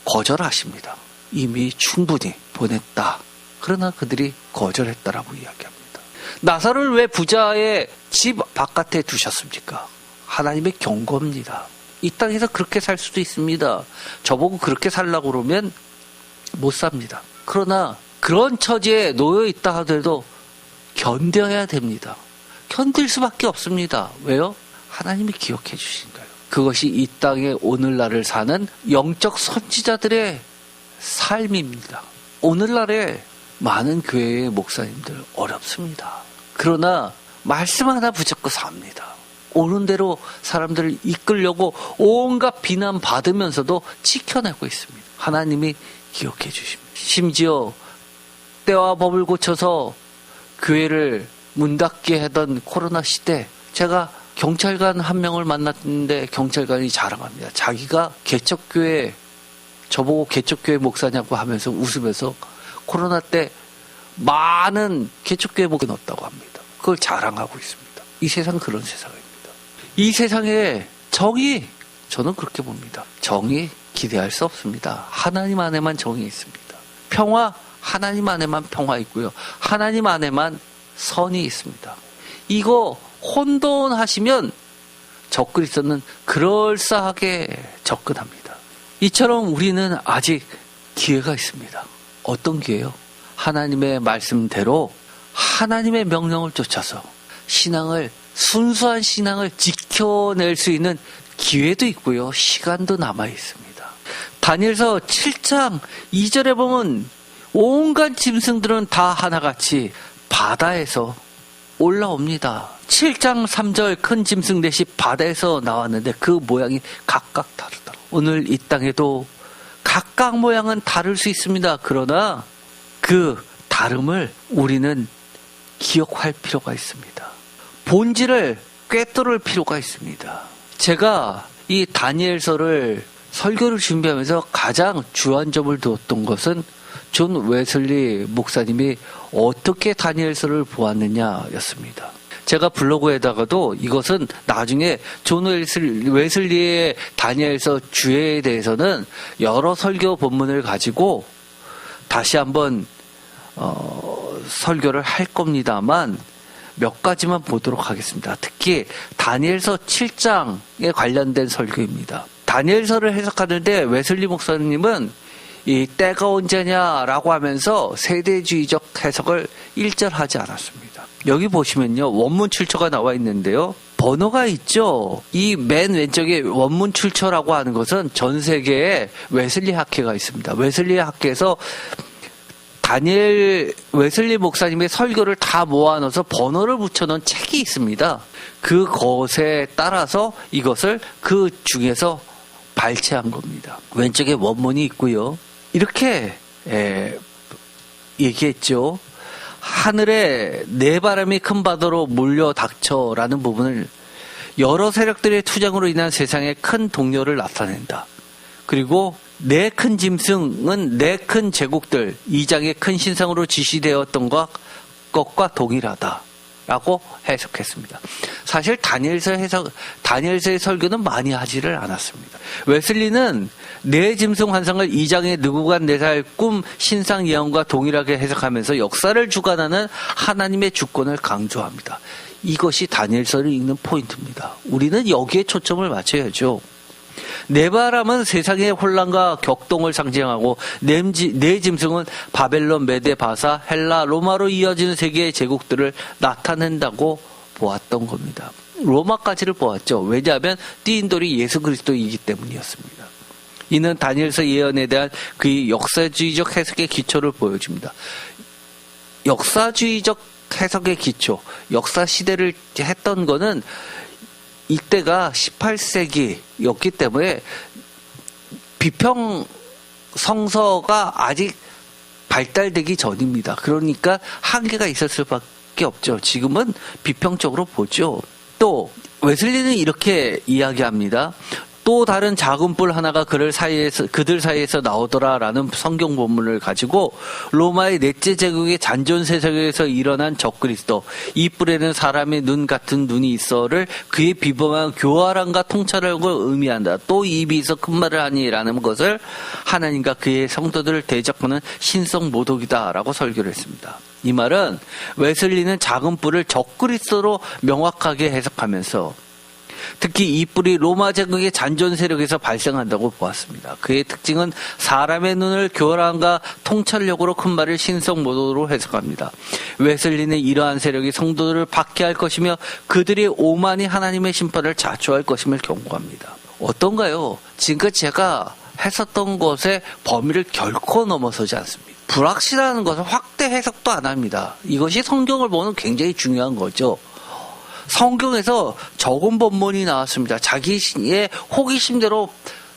거절하십니다. 이미 충분히 보냈다. 그러나 그들이 거절했다라고 이야기합니다. 나사로를 왜 부자의 집 바깥에 두셨습니까? 하나님의 경고입니다. 이 땅에서 그렇게 살 수도 있습니다. 저보고 그렇게 살라고 그러면 못 삽니다. 그러나 그런 처지에 놓여 있다 하더라도 견뎌야 됩니다. 견딜 수밖에 없습니다. 왜요? 하나님이 기억해 주신 거예요. 그것이 이 땅에 오늘날을 사는 영적 선지자들의 삶입니다. 오늘날에 많은 교회의 목사님들 어렵습니다. 그러나 말씀 하나 붙잡고 삽니다. 옳은 대로 사람들을 이끌려고 온갖 비난 받으면서도 지켜내고 있습니다. 하나님이 기억해 주십니다. 심지어 때와 법을 고쳐서 교회를 문 닫게 하던 코로나 시대, 제가 경찰관 한 명을 만났는데 경찰관이 자랑합니다. 자기가 개척교회, 저보고 개척교회 목사냐고 하면서 웃으면서 코로나 때 많은 개척교회 목사 넣었다고 합니다. 그걸 자랑하고 있습니다. 이 세상 그런 세상입니다. 이 세상에 정의, 저는 그렇게 봅니다. 정의 기대할 수 없습니다. 하나님 안에만 정의 있습니다. 평화, 하나님 안에만 평화 있고요. 하나님 안에만 선이 있습니다. 이거 혼돈하시면 적그리스도는 그럴싸하게 접근합니다. 이처럼 우리는 아직 기회가 있습니다. 어떤 기회요? 하나님의 말씀대로 하나님의 명령을 쫓아서 순수한 신앙을 지켜낼 수 있는 기회도 있고요. 시간도 남아 있습니다. 다니엘서 7장 2절에 보면 온갖 짐승들은 다 하나같이 바다에서 올라옵니다. 7장 3절 큰 짐승 넷이 바다에서 나왔는데 그 모양이 각각 다르더라고요. 오늘 이 땅에도 각각 모양은 다를 수 있습니다. 그러나 그 다름을 우리는 기억할 필요가 있습니다. 본질을 꿰뚫을 필요가 있습니다. 제가 이 다니엘서를 설교를 준비하면서 가장 주안점을 두었던 것은 존 웨슬리 목사님이 어떻게 다니엘서를 보았느냐였습니다. 제가 블로그에다가도 이것은 나중에 존 웨슬리의 다니엘서 주제에 대해서는 여러 설교 본문을 가지고 다시 한번 설교를 할 겁니다만 몇 가지만 보도록 하겠습니다. 특히 다니엘서 7장에 관련된 설교입니다. 다니엘서를 해석하는데 웨슬리 목사님은 이 때가 언제냐라고 하면서 세대주의적 해석을 일절하지 않았습니다. 여기 보시면요, 원문 출처가 나와 있는데요. 번호가 있죠. 이 맨 왼쪽에 원문 출처라고 하는 것은 전 세계에 웨슬리 학회가 있습니다. 웨슬리 학회에서 웨슬리 목사님의 설교를 다 모아넣어서 번호를 붙여놓은 책이 있습니다. 그것에 따라서 이것을 그 중에서 발췌한 겁니다. 왼쪽에 원문이 있고요. 이렇게 얘기했죠. 하늘에 네 바람이 큰 바다로 몰려 닥쳐라는 부분을 여러 세력들의 투쟁으로 인한 세상에 큰 동요를 나타낸다. 그리고 네 큰 짐승은 네 큰 제국들, 이장의 큰 신상으로 지시되었던 것과 동일하다. 라고 해석했습니다. 사실 다니엘서의 설교는 많이 하지를 않았습니다. 웨슬리는 네 짐승 환상을 이장의 느부갓 네살 꿈 신상 예언과 동일하게 해석하면서 역사를 주관하는 하나님의 주권을 강조합니다. 이것이 다니엘서를 읽는 포인트입니다. 우리는 여기에 초점을 맞춰야죠. 네 바람은 세상의 혼란과 격동을 상징하고 네 짐승은 바벨론, 메데, 바사, 헬라, 로마로 이어지는 세계의 제국들을 나타낸다고 보았던 겁니다. 로마까지를 보았죠. 왜냐하면 띠인 돌이 예수 그리스도이기 때문이었습니다. 이는 다니엘서 예언에 대한 그의 역사주의적 해석의 기초를 보여줍니다. 역사주의적 해석의 기초, 역사 시대를 했던 거는 이때가 18세기였기 때문에 비평 성서가 아직 발달되기 전입니다. 그러니까 한계가 있었을 밖에 없죠. 지금은 비평적으로 보죠. 또 웨슬리는 이렇게 이야기합니다. 또 다른 작은 뿔 하나가 그들 사이에서 나오더라라는 성경 본문을 가지고 로마의 넷째 제국의 잔존 세력에서 일어난 적그리스도, 이 뿔에는 사람의 눈 같은 눈이 있어를 그의 비범한 교활함과 통찰을 의미한다. 또 입이 있어 큰 말을 하니라는 것을 하나님과 그의 성도들을 대적하는 신성 모독이다라고 설교를 했습니다. 이 말은 웨슬리는 작은 뿔을 적그리스도로 명확하게 해석하면서 특히 이 뿔이 로마 제국의 잔존 세력에서 발생한다고 보았습니다. 그의 특징은 사람의 눈을 교활함과 통찰력으로 큰 말을 신성 모독으로 해석합니다. 웨슬리는 이러한 세력이 성도들을 박해할 것이며 그들이 오만히 하나님의 심판을 자초할 것임을 경고합니다. 어떤가요? 지금까지 제가 했었던 것의 범위를 결코 넘어서지 않습니다. 불확실한 것은 확대 해석도 안 합니다. 이것이 성경을 보는 굉장히 중요한 거죠. 성경에서 적은 본문이 나왔습니다. 자기의 호기심대로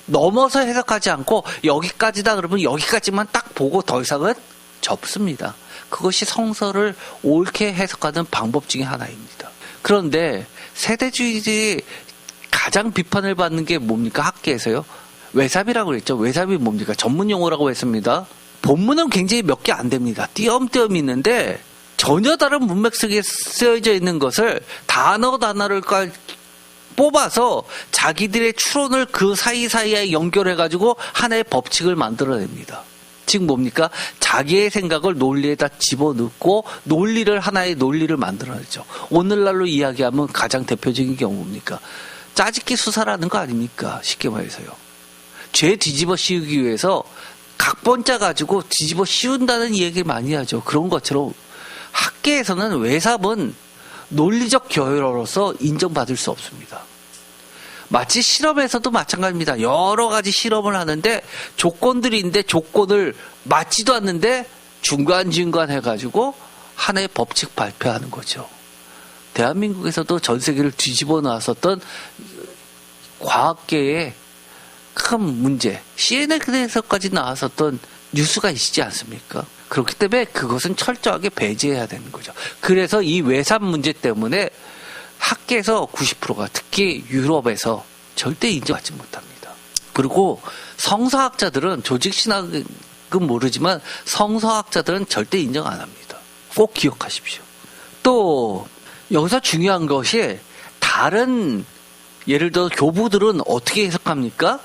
넘어서 해석하지 않고 여기까지다 그러면 여기까지만 딱 보고 더 이상은 접습니다. 그것이 성서를 옳게 해석하는 방법 중에 하나입니다. 그런데 세대주의들이 가장 비판을 받는 게 뭡니까? 학계에서요. 외삽이라고 그랬죠. 외삽이 뭡니까? 전문 용어라고 했습니다. 본문은 굉장히 몇 개 안 됩니다. 띄엄띄엄 있는데 전혀 다른 문맥 속에 쓰여져 있는 것을 단어를 뽑아서 자기들의 추론을 그 사이사이에 연결해가지고 하나의 법칙을 만들어냅니다. 즉 뭡니까? 자기의 생각을 논리에다 집어넣고 하나의 논리를 만들어내죠. 오늘날로 이야기하면 가장 대표적인 경우 뭡니까? 짜집기 수사라는 거 아닙니까? 쉽게 말해서요. 죄 뒤집어 씌우기 위해서 각본짜 가지고 뒤집어 씌운다는 얘기를 많이 하죠. 그런 것처럼 학계에서는 외삼은 논리적 결여로서 인정받을 수 없습니다. 마치 실험에서도 마찬가지입니다. 여러 가지 실험을 하는데 조건들이 있는데 조건을 맞지도 않는데 중간중간 해가지고 하나의 법칙 발표하는 거죠. 대한민국에서도 전 세계를 뒤집어 놨었던 과학계의 큰 문제, CNN에서까지 나왔었던 뉴스가 있지 않습니까? 그렇기 때문에 그것은 철저하게 배제해야 되는 거죠. 그래서 이 외삼 문제 때문에 학계에서 90%가 특히 유럽에서 절대 인정하지 못합니다. 그리고 성서학자들은 조직신학은 모르지만 성서학자들은 절대 인정 안 합니다. 꼭 기억하십시오. 또 여기서 중요한 것이 다른 예를 들어 교부들은 어떻게 해석합니까?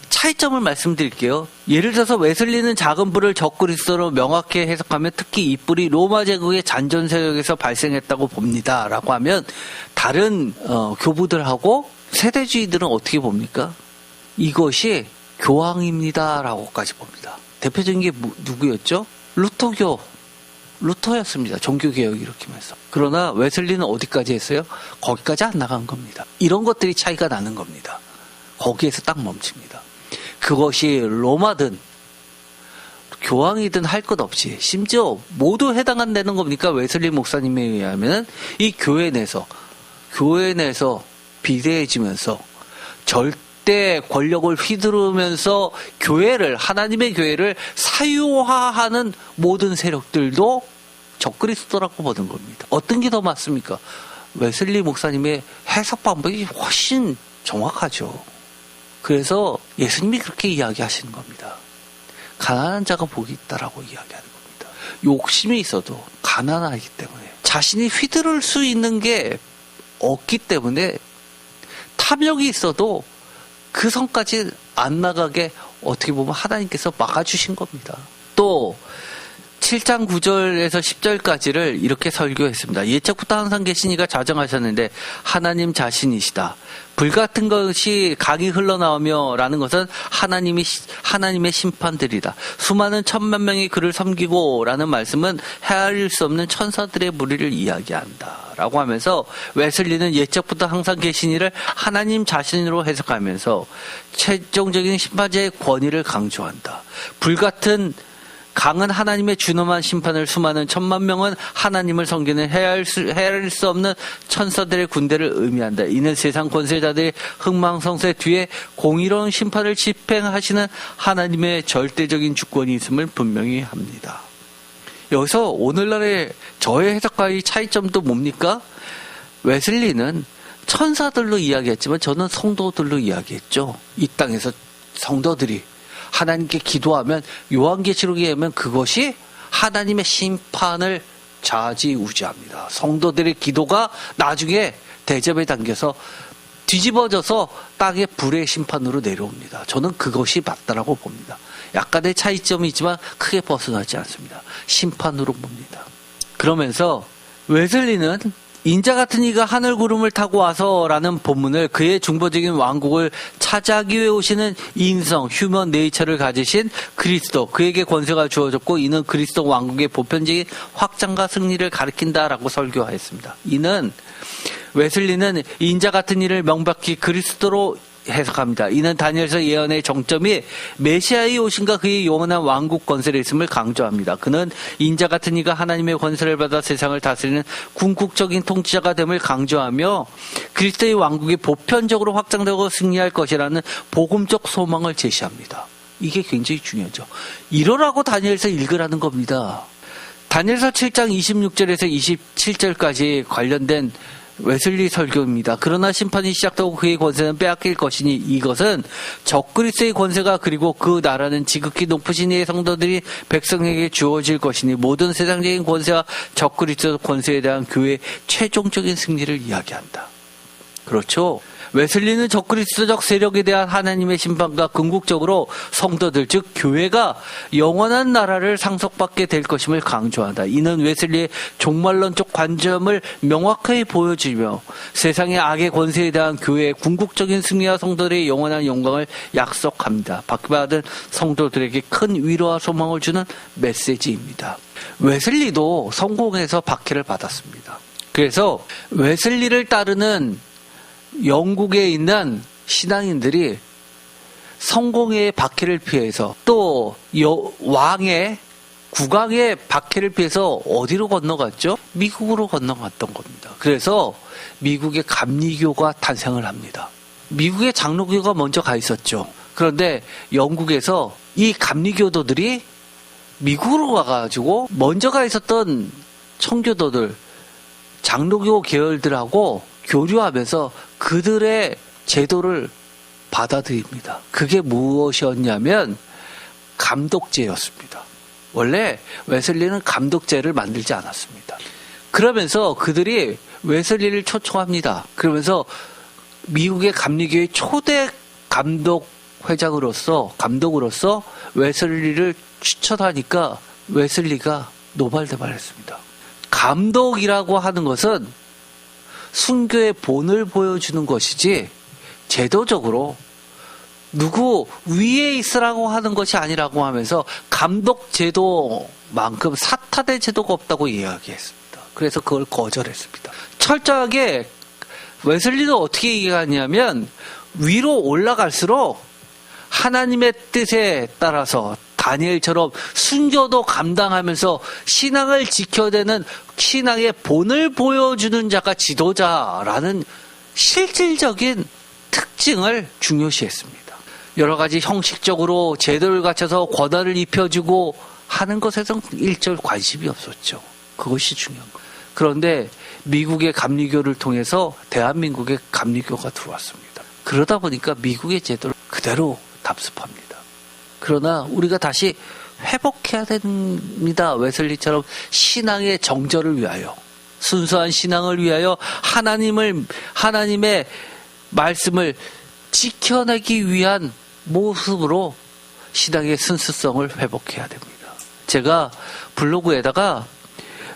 차이점을 말씀드릴게요. 예를 들어서 웨슬리는 작은 불을 적그리스도로 명확히 해석하면 특히 이 불이 로마 제국의 잔존 세력에서 발생했다고 봅니다. 라고 하면 다른 교부들하고 세대주의들은 어떻게 봅니까? 이것이 교황입니다. 라고까지 봅니다. 대표적인 게 누구였죠? 루터였습니다. 종교개혁 일으키면서. 그러나 웨슬리는 어디까지 했어요? 거기까지 안 나간 겁니다. 이런 것들이 차이가 나는 겁니다. 거기에서 딱 멈춥니다. 그것이 로마든 교황이든 할 것 없이 심지어 모두 해당한다는 겁니까? 웨슬리 목사님에 의하면 이 교회 내에서 비대해지면서 절대 권력을 휘두르면서 하나님의 교회를 사유화하는 모든 세력들도 적그리스도라고 보는 겁니다. 어떤 게 더 맞습니까? 웨슬리 목사님의 해석 방법이 훨씬 정확하죠. 그래서 예수님이 그렇게 이야기하시는 겁니다. 가난한 자가 복이 있다라고 이야기하는 겁니다. 욕심이 있어도 가난하기 때문에 자신이 휘두를 수 있는 게 없기 때문에 탐욕이 있어도 그 선까지 안 나가게 어떻게 보면 하나님께서 막아주신 겁니다. 또 7장 9절에서 10절까지를 이렇게 설교했습니다. 예적부터 항상 계신 이가 자정하셨는데 하나님 자신이시다. 불같은 것이 강이 흘러나오며 라는 것은 하나님의 심판들이다. 수많은 1000만 명이 그를 섬기고 라는 말씀은 헤아릴 수 없는 천사들의 무리를 이야기한다. 라고 하면서 웨슬리는 예적부터 항상 계신 이를 하나님 자신으로 해석하면서 최종적인 심판자의 권위를 강조한다. 불같은 강은 하나님의 준엄한 심판을 수많은 1000만 명은 하나님을 섬기는 헤아릴 수 없는 천사들의 군대를 의미한다. 이는 세상 권세자들의 흥망성쇠 뒤에 공의로운 심판을 집행하시는 하나님의 절대적인 주권이 있음을 분명히 합니다. 여기서 오늘날의 저의 해석과의 차이점도 뭡니까? 웨슬리는 천사들로 이야기했지만 저는 성도들로 이야기했죠. 이 땅에서 성도들이 하나님께 기도하면 요한계시록에 의하면 그것이 하나님의 심판을 좌지우지합니다. 성도들의 기도가 나중에 대접에 담겨서 뒤집어져서 땅의 불의 심판으로 내려옵니다. 저는 그것이 맞다라고 봅니다. 약간의 차이점이 있지만 크게 벗어나지 않습니다. 심판으로 봅니다. 그러면서 웨슬리는 인자 같은 이가 하늘 구름을 타고 와서라는 본문을 그의 중보적인 왕국을 차지하기 위해 오시는 인성, 휴먼 네이처를 가지신 그리스도, 그에게 권세가 주어졌고 이는 그리스도 왕국의 보편적인 확장과 승리를 가리킨다라고 설교하였습니다. 이는 웨슬리는 인자 같은 이를 명백히 그리스도로 해석합니다. 이는 다니엘서 예언의 정점이 메시아의 오심과 그의 영원한 왕국 권세를 있음을 강조합니다. 그는 인자 같은 이가 하나님의 권세를 받아 세상을 다스리는 궁극적인 통치자가 됨을 강조하며 그리스도의 왕국이 보편적으로 확장되고 승리할 것이라는 복음적 소망을 제시합니다. 이게 굉장히 중요하죠. 이러라고 다니엘서 읽으라는 겁니다. 다니엘서 7장 26절에서 27절까지 관련된 웨슬리 설교입니다. 그러나 심판이 시작되고 그의 권세는 빼앗길 것이니 이것은 적그리스도의 권세가 그리고 그 나라는 지극히 높으신 이의 성도들이 백성에게 주어질 것이니 모든 세상적인 권세와 적그리스도 권세에 대한 교회의 최종적인 승리를 이야기한다. 그렇죠. 웨슬리는 적그리스도적 세력에 대한 하나님의 심판과 궁극적으로 성도들 즉 교회가 영원한 나라를 상속받게 될 것임을 강조한다. 이는 웨슬리의 종말론적 관점을 명확하게 보여주며 세상의 악의 권세에 대한 교회의 궁극적인 승리와 성도들의 영원한 영광을 약속합니다. 받은 성도들에게 큰 위로와 소망을 주는 메시지입니다. 웨슬리도 성공해서 박해를 받았습니다. 그래서 웨슬리를 따르는 영국에 있는 신앙인들이 성공의 박해를 피해서 또 왕의 국왕의 박해를 피해서 어디로 건너갔죠? 미국으로 건너갔던 겁니다. 그래서 미국의 감리교가 탄생을 합니다. 미국의 장로교가 먼저 가 있었죠. 그런데 영국에서 이 감리교도들이 미국으로 가가지고 먼저 가 있었던 청교도들, 장로교 계열들하고 교류하면서 그들의 제도를 받아들입니다. 그게 무엇이었냐면 감독제였습니다. 원래 웨슬리는 감독제를 만들지 않았습니다. 그러면서 그들이 웨슬리를 초청합니다. 그러면서 미국의 감리교의 초대 감독으로서 웨슬리를 추천하니까 웨슬리가 노발대발했습니다. 감독이라고 하는 것은 순교의 본을 보여주는 것이지 제도적으로 누구 위에 있으라고 하는 것이 아니라고 하면서 감독 제도만큼 사탄의 제도가 없다고 이야기했습니다. 그래서 그걸 거절했습니다. 철저하게 웨슬리는 어떻게 이해하냐면 위로 올라갈수록 하나님의 뜻에 따라서 다니엘처럼 순교도 감당하면서 신앙을 지켜내는 신앙의 본을 보여주는 자가 지도자라는 실질적인 특징을 중요시했습니다. 여러 가지 형식적으로 제도를 갖춰서 권한을 입혀주고 하는 것에선 일절 관심이 없었죠. 그것이 중요한 거예요. 그런데 미국의 감리교를 통해서 대한민국의 감리교가 들어왔습니다. 그러다 보니까 미국의 제도를 그대로 답습합니다. 그러나 우리가 다시 회복해야 됩니다. 웨슬리처럼 신앙의 정절을 위하여, 순수한 신앙을 위하여 하나님의 말씀을 지켜내기 위한 모습으로 신앙의 순수성을 회복해야 됩니다. 제가 블로그에다가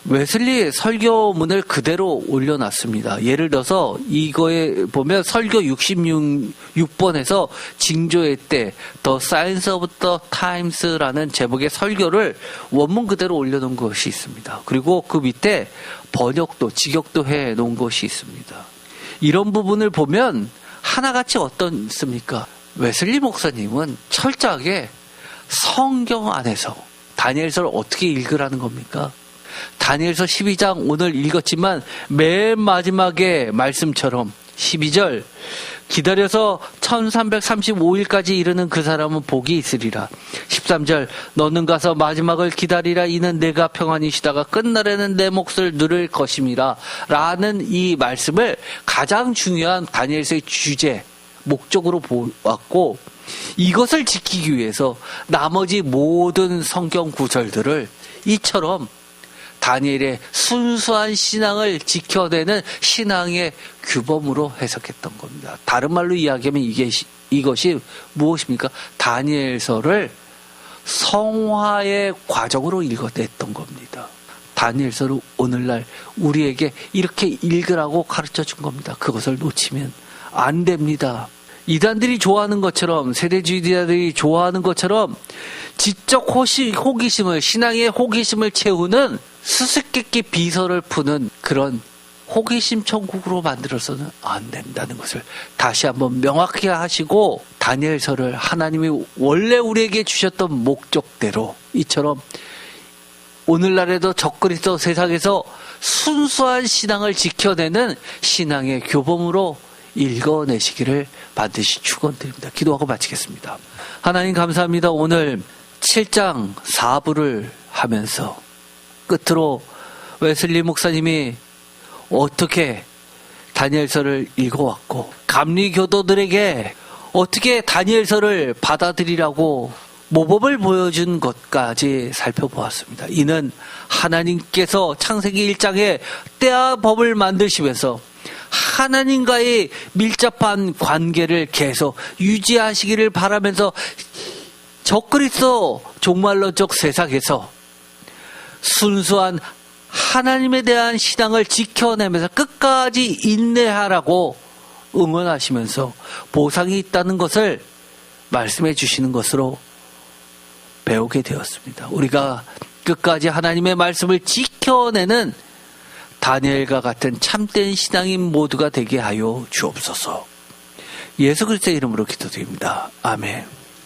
웨슬리 설교문을 그대로 올려놨습니다. 예를 들어서 이거에 보면 설교 66번에서 징조의 때 The Science of the Times라는 제목의 설교를 원문 그대로 올려놓은 것이 있습니다. 그리고 그 밑에 번역도 직역도 해놓은 것이 있습니다. 이런 부분을 보면 하나같이 어떻습니까? 웨슬리 목사님은 철저하게 성경 안에서 다니엘서를 어떻게 읽으라는 겁니까? 다니엘서 12장 오늘 읽었지만 맨 마지막에 말씀처럼 12절 기다려서 1335일까지 이르는 그 사람은 복이 있으리라. 13절 너는 가서 마지막을 기다리라. 이는 내가 평안히 쉬다가 끝날에는 내 몫을 누릴 것임이라. 라는 이 말씀을 가장 중요한 다니엘서의 주제 목적으로 보았고 이것을 지키기 위해서 나머지 모든 성경 구절들을 이처럼 다니엘의 순수한 신앙을 지켜내는 신앙의 규범으로 해석했던 겁니다. 다른 말로 이야기하면 이것이 무엇입니까? 다니엘서를 성화의 과정으로 읽어냈던 겁니다. 다니엘서를 오늘날 우리에게 이렇게 읽으라고 가르쳐 준 겁니다. 그것을 놓치면 안 됩니다. 이단들이 좋아하는 것처럼 세대주의자들이 좋아하는 것처럼 지적 호기심을 신앙의 호기심을 채우는 수수께끼 비서를 푸는 그런 호기심 천국으로 만들어서는 안 된다는 것을 다시 한번 명확히 하시고 다니엘서를 하나님이 원래 우리에게 주셨던 목적대로 이처럼 오늘날에도 적그리스도 세상에서 순수한 신앙을 지켜내는 신앙의 교범으로 읽어내시기를 반드시 축원드립니다. 기도하고 마치겠습니다. 하나님 감사합니다. 오늘 7장 4부를 하면서 끝으로 웨슬리 목사님이 어떻게 다니엘서를 읽어왔고 감리교도들에게 어떻게 다니엘서를 받아들이라고 모범을 보여준 것까지 살펴보았습니다. 이는 하나님께서 창세기 1장에 때와 법을 만드시면서 하나님과의 밀접한 관계를 계속 유지하시기를 바라면서 적그리스도 종말론적 세상에서 순수한 하나님에 대한 신앙을 지켜내면서 끝까지 인내하라고 응원하시면서 보상이 있다는 것을 말씀해 주시는 것으로 배우게 되었습니다. 우리가 끝까지 하나님의 말씀을 지켜내는 다니엘과 같은 참된 신앙인 모두가 되게 하여 주옵소서. 예수 그리스도의 이름으로 기도드립니다. 아멘.